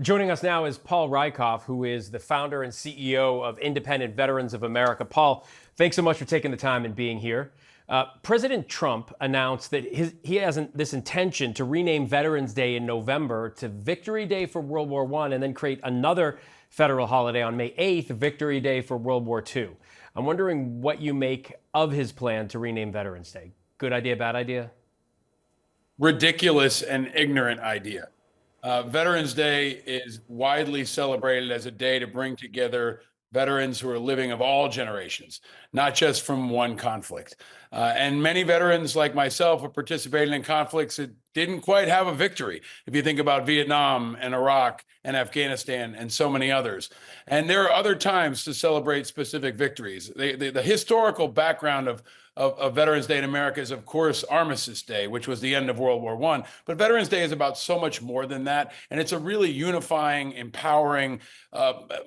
Joining us now is Paul Rieckhoff, who is the founder and CEO of Independent Veterans of America. Paul, thanks so much for taking the time and being here. President Trump announced that he has this intention to rename Veterans Day in November to Victory Day for World War I and then create another federal holiday on May 8th, Victory Day for World War II. I'm wondering what you make of his plan to rename Veterans Day. Good idea, bad idea? Ridiculous and ignorant idea. Veterans Day is widely celebrated as a day to bring together veterans who are living of all generations, not just from one conflict. And many veterans like myself have participated in conflicts that didn't quite have a victory. If you think about Vietnam and Iraq and Afghanistan and so many others. And there are other times to celebrate specific victories. The historical background of Veterans Day in America is, of course, Armistice Day, which was the end of World War I. But Veterans Day is about so much more than that. And it's a really unifying, empowering,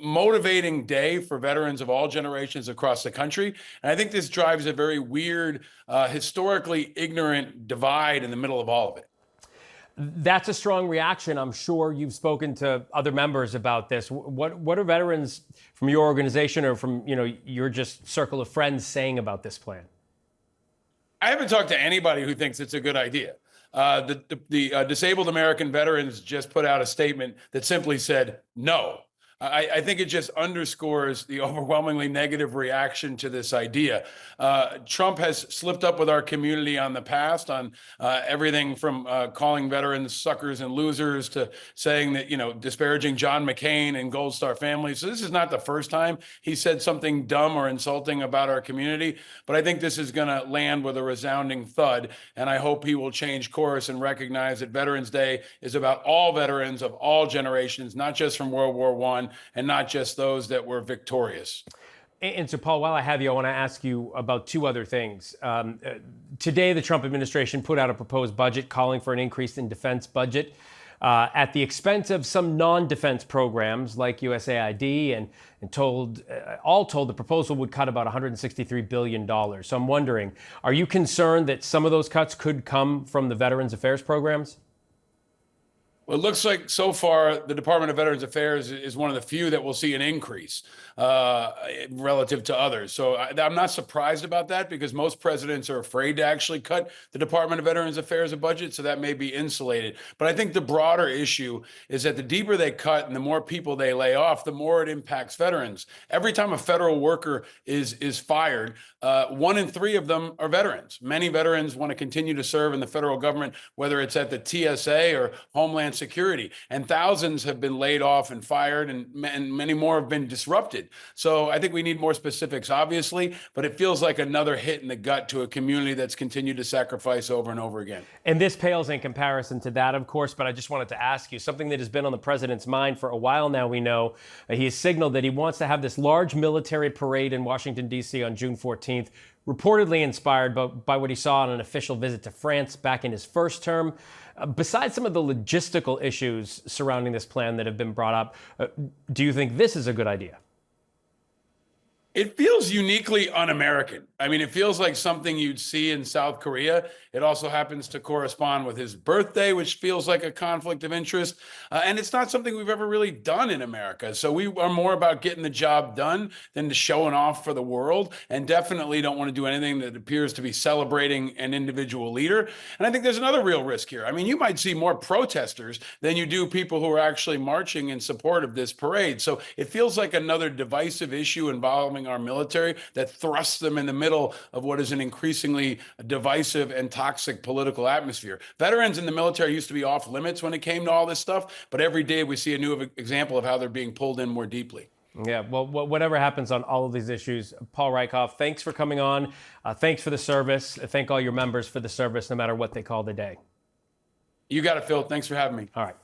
motivating day for veterans of all generations across the country. And I think this drives a very weird, historically ignorant divide in the middle of all of it. That's a strong reaction. I'm sure you've spoken to other members about this. What are veterans from your organization or from your just circle of friends saying about this plan? I haven't talked to anybody who thinks it's a good idea. The Disabled American Veterans just put out a statement that simply said no. I think it just underscores the overwhelmingly negative reaction to this idea. Trump has slipped up with our community on the past on everything from calling veterans suckers and losers to saying that, disparaging John McCain and Gold Star families. So this is not the first time he said something dumb or insulting about our community, but I think this is going to land with a resounding thud. And I hope he will change course and recognize that Veterans Day is about all veterans of all generations, not just from World War I, and not just those that were victorious. And so, Paul, while I have you, I want to ask you about two other things. Today, the Trump administration put out a proposed budget calling for an increase in defense budget at the expense of some non-defense programs like USAID, and all told, the proposal would cut about $163 billion. So I'm wondering, are you concerned that some of those cuts could come from the Veterans Affairs programs? Well, it looks like so far the Department of Veterans Affairs is one of the few that will see an increase relative to others. So I'm not surprised about that because most presidents are afraid to actually cut the Department of Veterans Affairs budget, so that may be insulated. But I think the broader issue is that the deeper they cut and the more people they lay off, the more it impacts veterans. Every time a federal worker is fired, 1 in 3 of them are veterans. Many veterans want to continue to serve in the federal government, whether it's at the TSA or Homeland Security, and thousands have been laid off and fired, and many more have been disrupted. So I think we need more specifics, obviously, but it feels like another hit in the gut to a community that's continued to sacrifice over and over again. And this pales in comparison to that, of course, but I just wanted to ask you something that has been on the president's mind for a while now. We know he has signaled that he wants to have this large military parade in Washington, D.C. on June 14th, reportedly inspired by what he saw on an official visit to France back in his first term. Besides some of the logistical issues surrounding this plan that have been brought up, do you think this is a good idea? It feels uniquely un-American. I mean, it feels like something you'd see in South Korea. It also happens to correspond with his birthday, which feels like a conflict of interest. And it's not something we've ever really done in America. So we are more about getting the job done than to showing off for the world, and definitely don't want to do anything that appears to be celebrating an individual leader. And I think there's another real risk here. I mean, you might see more protesters than you do people who are actually marching in support of this parade. So it feels like another divisive issue involving our military that thrusts them in the middle of what is an increasingly divisive and toxic political atmosphere. Veterans in the military used to be off limits when it came to all this stuff, but every day we see a new example of how they're being pulled in more deeply. Yeah, well, whatever happens on all of these issues, Paul Rieckhoff, thanks for coming on. Thanks for the service. Thank all your members for the service, no matter what they call the day. You got it, Phil. Thanks for having me. All right.